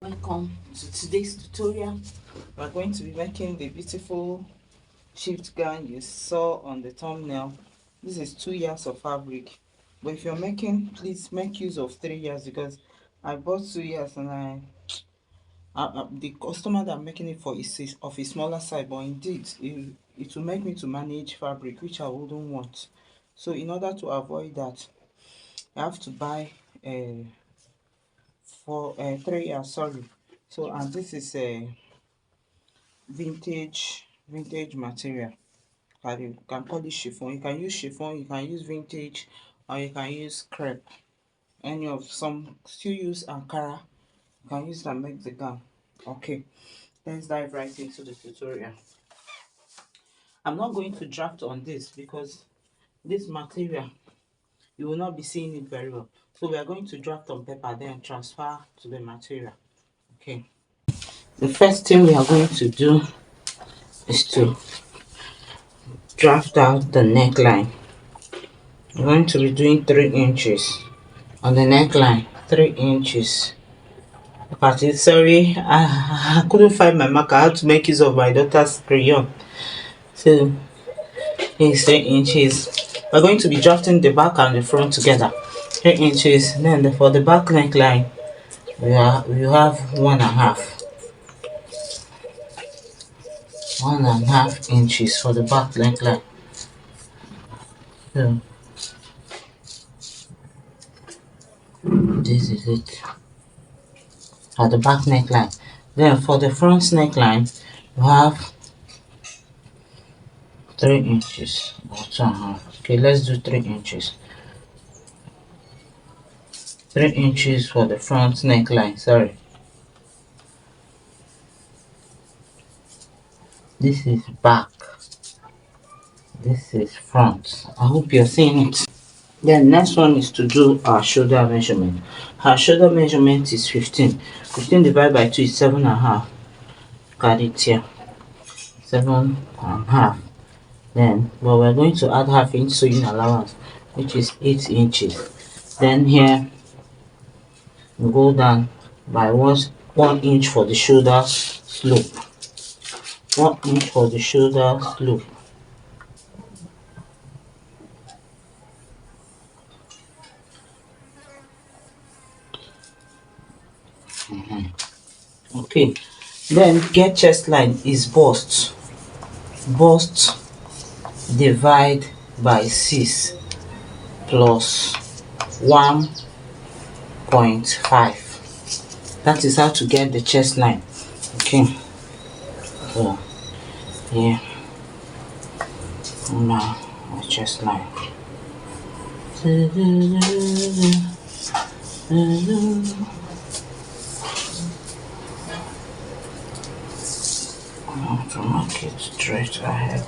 Welcome to today's tutorial. We're going to be making the beautiful shift gown you saw on the thumbnail. This is 2 yards of fabric, but if you're making, please make use of 3 yards because I bought 2 yards and the customer that I'm making it for is of a smaller size, but indeed it will make me to manage fabric, which I wouldn't want. So in order to avoid that, I have to buy for 3 yards, sorry. So, and this is a vintage material. You can call it chiffon. You can use chiffon, you can use vintage, or you can use crepe. Any of some still use Ankara. You can use that, make the gown. Okay, let's dive right into the tutorial. I'm not going to draft on this because this material you will not be seeing it very well. So we are going to draft on paper, then transfer to the material. Okay. The first thing we are going to do is to draft out the neckline. I'm going to be doing 3 inches on the neckline, 3 inches. But sorry, I couldn't find my marker. I had to make use of my daughter's crayon. So it's 3 inches. We're going to be drafting the back and the front together. 3 inches. Then for the back neckline, we have 1.5. 1.5 inches for the back neckline. So this is it for the back neckline. Then for the front neckline, we have 3 inches or 2.5. Okay, let's do 3 inches. 3 inches for the front neckline. Sorry, this is back, this is front. I hope you're seeing it. Then next one is to do our shoulder measurement. Our shoulder measurement is 15. 15 divided by 2 is 7.5. Got it here, 7.5. Then we're going to add half inch sewing allowance, which is 8 inches. Then here we go down by 1 inch for the shoulder slope. 1 inch for the shoulder slope. Okay, then get chest line is bust divide by 6 plus 1.5. that is how to get the chest line. Okay, so here now the chest line. I have to mark it straight ahead.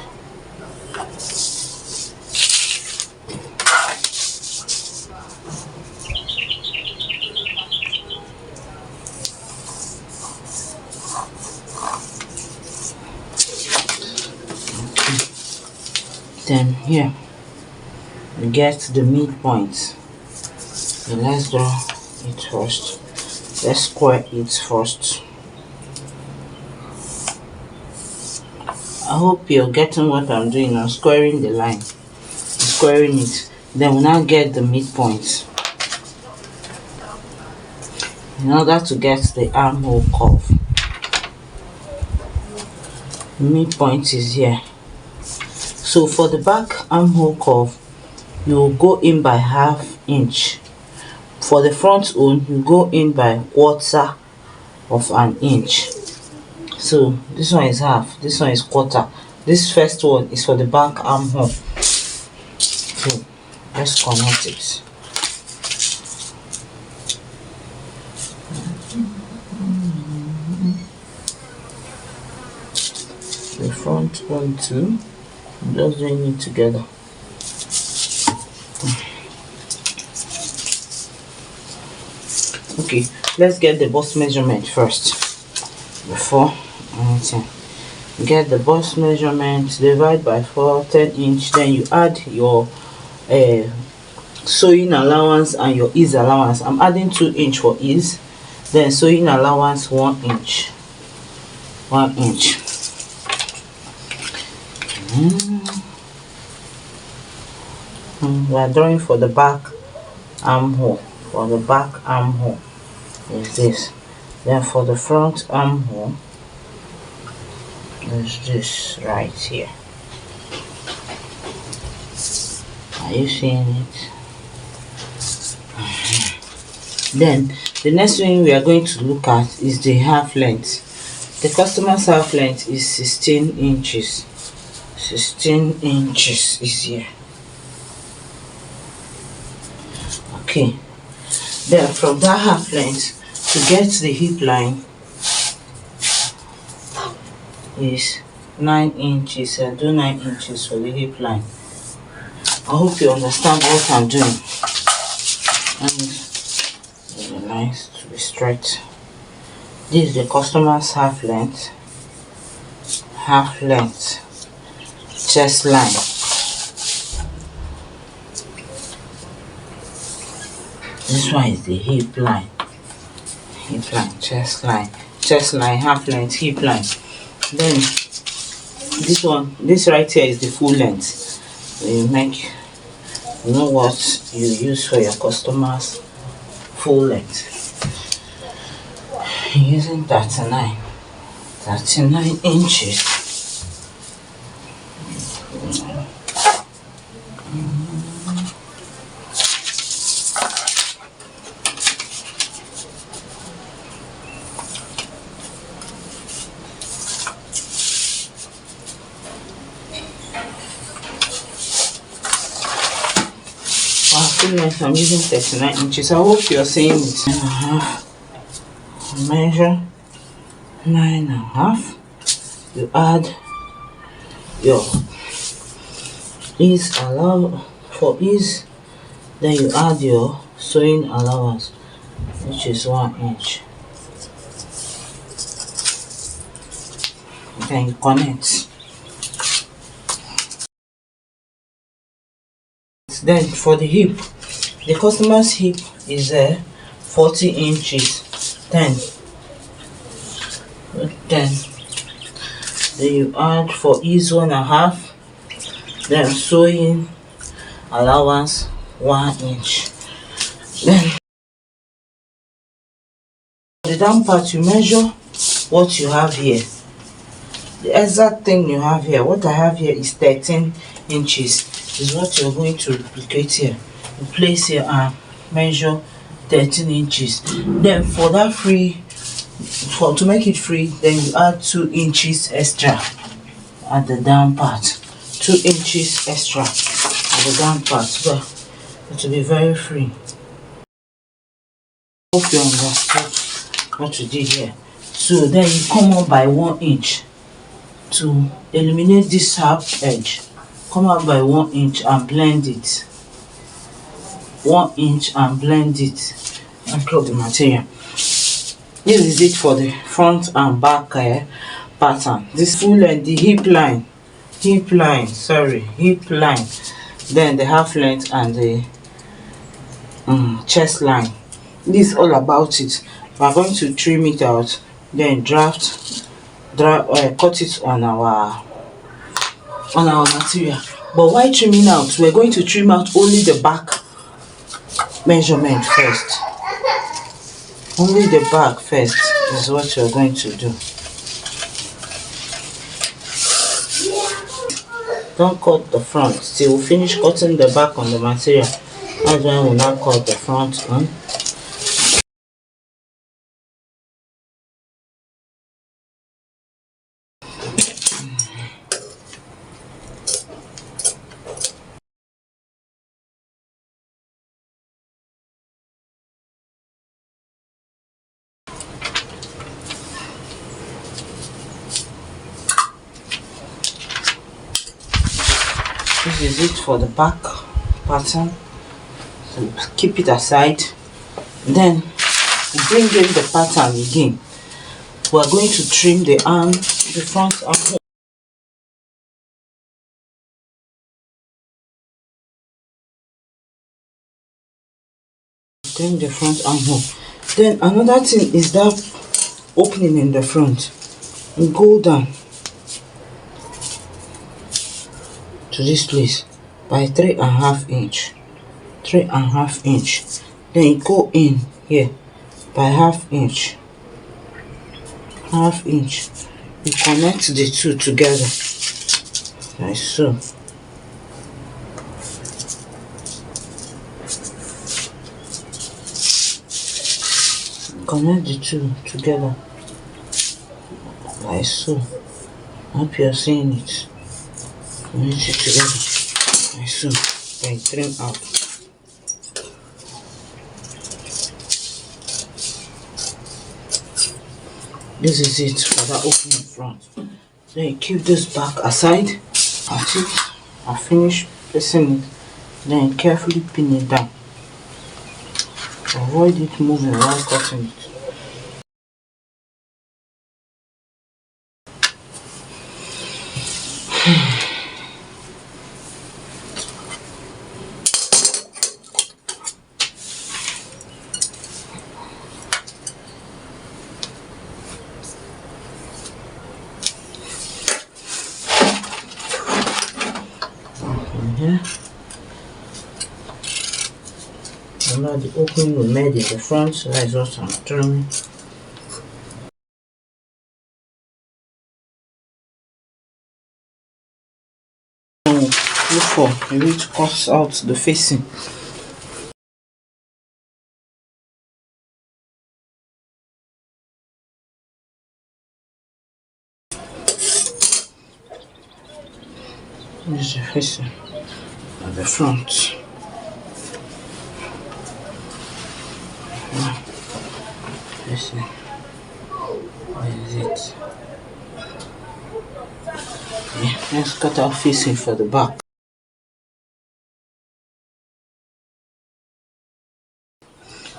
Then here we get the midpoint. So let's draw it first. Let's square it first. I hope you're getting what I'm doing. I'm squaring the line, squaring it. Then we now get the midpoint. In order to get the armhole curve, the midpoint is here. So for the back armhole curve, you will go in by half inch. For the front own, you go in by 1/4 of an inch. So this one is half, this one is 1/4. This first one is for the back armhole. So let's connect it. The front one too. I'm just doing it together. Okay, let's get the bust measurement first before anything. Get the bust measurement, divide by 4, 10 inch. Then you add your sewing allowance and your ease allowance. I'm adding 2 inch for ease, Then sewing allowance 1 inch. 1 inch. We are drawing for the back armhole. For the back armhole is this. Then for the front armhole is this right here. Are you seeing it? Then the next thing we are going to look at is the half length. The customer's half length is 16 inches. 16 inches is here. Okay. Then from that half length to get the hip line is 9 inches. I do 9 inches for the hip line. I hope you understand what I'm doing. And it's really nice to be straight. This is the customer's half length. Half length. Chest line. This one is the hip line. Hip line, chest line, half length, hip line. Then this one, this right here is the full length. You know what you use for your customers full length. Using 39 inches. I'm using 39 inches. I hope you're seeing it. 9.5. Measure 9.5. You add your ease allow for ease. Then you add your sewing allowance, which is 1 inch. Then you connect. Then for the hip, the customer's hip is 40 inches. Then you add for ease 1.5. Then sewing allowance 1 inch. Then the down part, you measure what you have here. The exact thing you have here, what I have here is 13 inches. Is what you're going to replicate here. You place here and measure 13 inches. Then for that to make it free, then you add 2 inches extra at the down part. 2 inches extra at the down part. So it will be very free. Hope you understood what you did here. So then you come up by 1 inch to eliminate this half edge. Come out by 1 inch and blend it. 1 inch and blend it. And plug the material. This is it for the front and back pattern. This full length, the hip line, then the half length and the chest line. This is all about it. We are going to trim it out, then cut it on our material. But while trimming out, we're going to trim out only the back measurement first. Only the back first is what you're going to do. Don't cut the front till we finish cutting the back on the material. That's when we'll now cut the front on. This is it for the back pattern. So keep it aside. Then bring in the pattern again. We are going to trim the arm, the front arm. Trim the front armhole. Then another thing is that opening in the front. You go down to this place by 3.5 inch. 3.5 inch. Then you go in here by half inch. Half inch. You connect the two together like so. Connect the two together like so. I hope you're seeing it. Connect it together like so. Then trim out. This is it for that opening front. Then you keep this back aside. Until I finish pressing it. Then carefully pin it down. Avoid it moving while cutting it. Here. And now the opening we made in the front, so that is what I'm trimming. Look for a way to cut out the facing. This is the facing at the front. Facing. Where is it? Yeah, let's cut out facing for the back.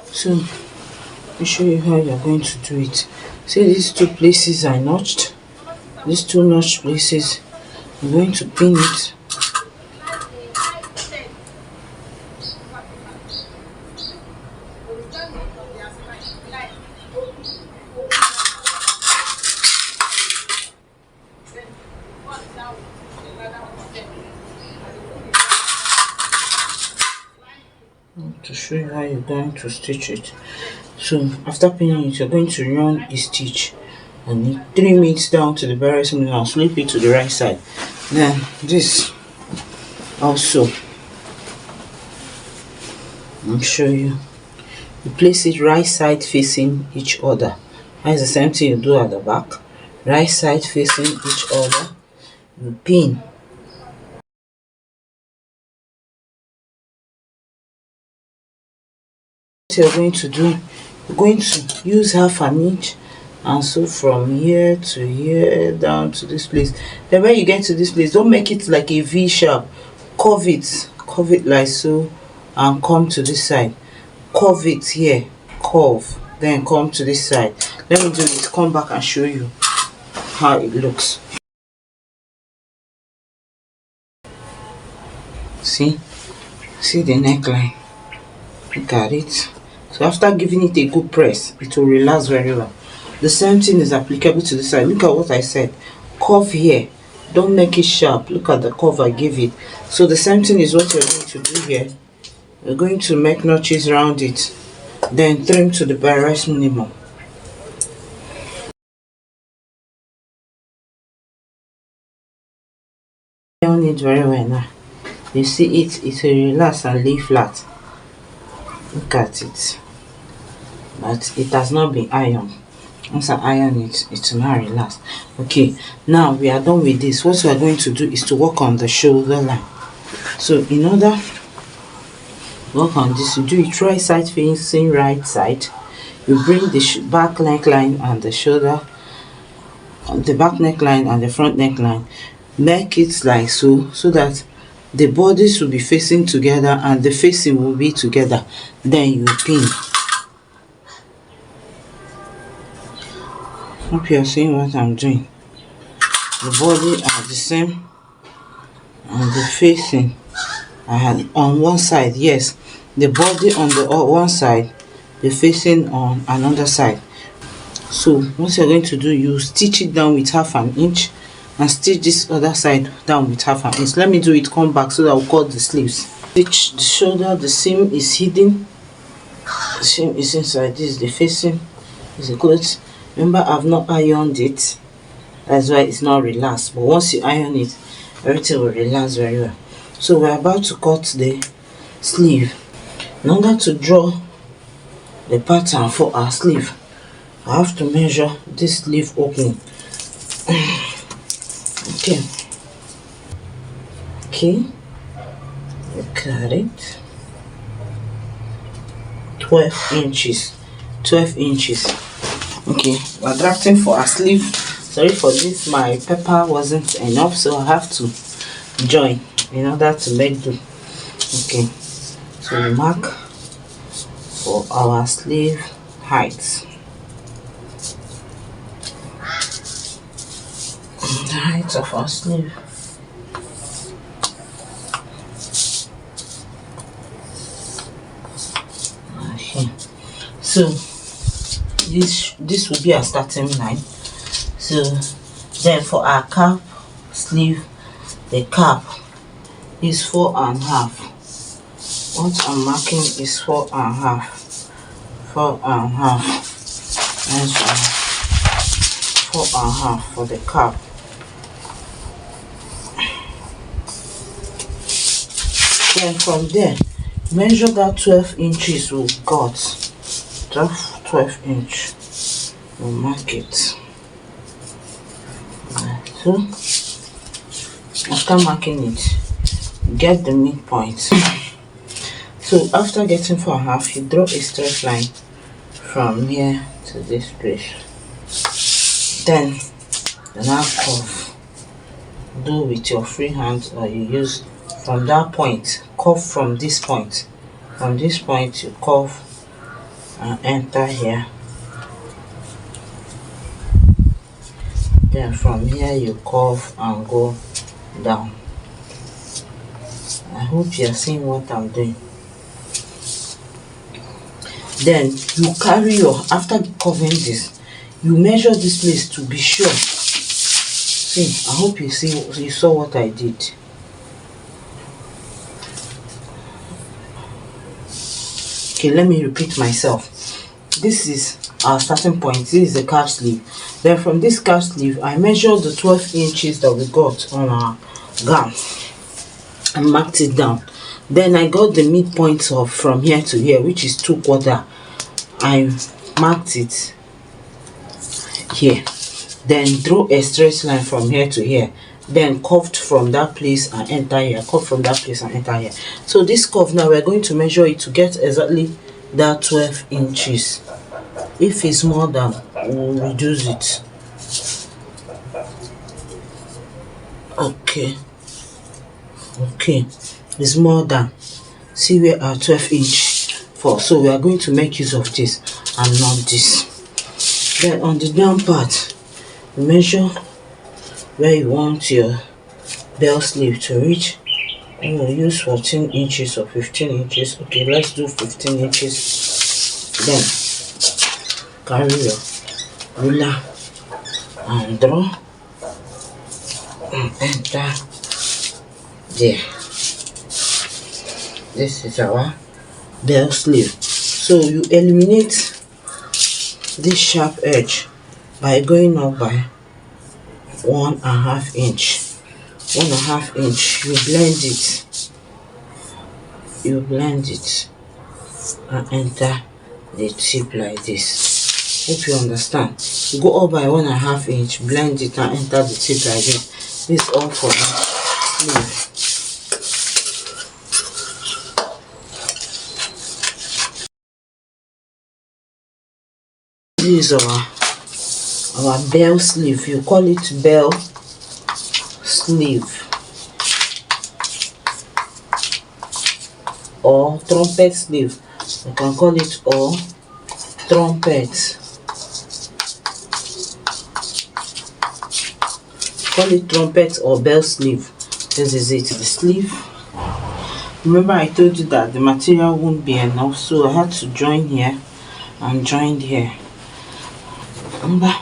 So, let me show you how you're going to do it. See, these two places are notched. These two notched places, I'm going to pin it. To show you how you're going to stitch it. So after pinning it, you're going to run a stitch and trim it down to the various middle and flip it to the right side. Then this also, I'll show you. You place it right side facing each other. That's the same thing you do at the back. Right side facing each other. You pin. What you're going to do, you're going to use half an inch and so from here to here down to this place. Then when you get to this place, don't make it like a V shape. Curve it like so and come to this side. Curve it here, curve, then come to this side. Let me do this, come back and show you how it looks. See the neckline, look at it. So after giving it a good press, it will relax very well. The same thing is applicable to the side. Look at what I said, curve here, don't make it sharp. Look at the curve I gave it. So the same thing is what you're going to do here. We're going to make notches around it, then trim to the barest minimum. On it very well now. You see it will relax and lay flat. Look at it. But it has not been ironed. Once I iron it, it will not relax. Okay, now we are done with this. What we are going to do is to work on the shoulder line. So in order to work on this, you do it right side facing right side. You bring the back neckline and the shoulder, the back neckline and the front neckline. Make it like so that the bodies will be facing together and the facing will be together. Then you pin. Hope you are seeing what I'm doing. The body are the same and the facing are on one side. Yes, the body on the one side be facing on another side. So what you're going to do, you stitch it down with 1/2 inch and stitch this other side down with 1/2 inch. Let me do it, come back, so that we'll cut the sleeves. Stitch the shoulder, the seam is hidden, the seam is inside. This is the facing, is the clothes. Remember, I've not ironed it, that's why it's not relaxed, but once you iron it, everything will relax very well. So we're about to cut the sleeve. In order to draw the pattern for our sleeve, I have to measure this sleeve opening. Okay, look at it. 12 inches. Okay, we're drafting for our sleeve. Sorry for this, my paper wasn't enough, so I have to join in order to make do. Okay, so we mark for our sleeve height. The height of our sleeve. Okay, so this will be our starting line. So then for our cap sleeve, the cap is 4.5. What I'm marking is 4.5. 4.5. And 4.5 for the cap. Then from there, measure that 12 inches we got. 12 inch. We'll mark it. So after marking it, get the midpoint. So after getting 4.5, you draw a straight line from here to this place. Then the now curve. Do with your free hand, or you use from that point, curve from this point. From this point you curve and enter here. Then from here you curve and go down. I hope you are seeing what I'm doing. Then you carry your, after covering this, you measure this place to be sure. See, I hope you saw what I did. Okay, let me repeat myself. This is our starting point. This is the calf sleeve. Then from this calf sleeve, I measured the 12 inches that we got on our gown and marked it down. Then I got the midpoint of from here to here, which is 2/4. I marked it here. Then draw a straight line from here to here. Then curved from that place and enter here. Curve from that place and enter here. So this curve now, we're going to measure it to get exactly that 12 inches. If it's more than, we'll reduce it. Okay, it's more than. See where our 12 inch for. So we are going to make use of this and not this. Then on the down part, measure where you want your bell sleeve to reach. You will use 14 inches or 15 inches. Okay, let's do 15 inches. Then carry your ruler and draw and enter there. This is our bell sleeve. So you eliminate this sharp edge by going up by 1.5 inch. 1.5 inch. You blend it and enter the tip like this. Hope you understand. Go up by 1.5 inch, blend it and enter the tip like this. This is all for the sleeve. This is our bell sleeve. You call it bell sleeve or trumpet sleeve. You can call it or trumpet. Call it trumpet or bell sleeve. This is it, the sleeve. Remember I told you that the material won't be enough, so I had to join here and joined here. Remember,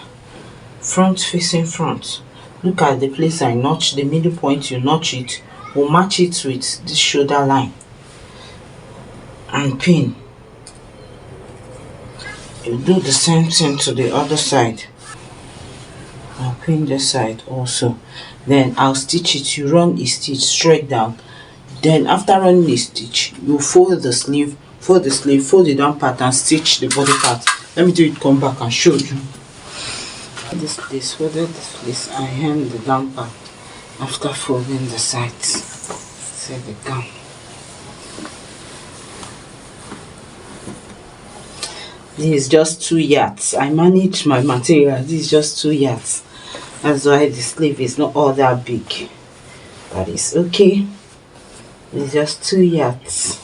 front facing front. Look at the place I notch, the middle point you notch it. We'll match it with this shoulder line and pin. You do the same thing to the other side. I'll pin this side also. Then I'll stitch it. You run a stitch straight down. Then after running a stitch, you fold the sleeve, fold the down part and stitch the body part. Let me do it, come back and show you. This place, folded this place, I hem the down part after folding the sides. See the gown. This is just 2 yards. I manage my material. This is just 2 yards. That's why the sleeve is not all that big. But it's okay. It's just 2 yards.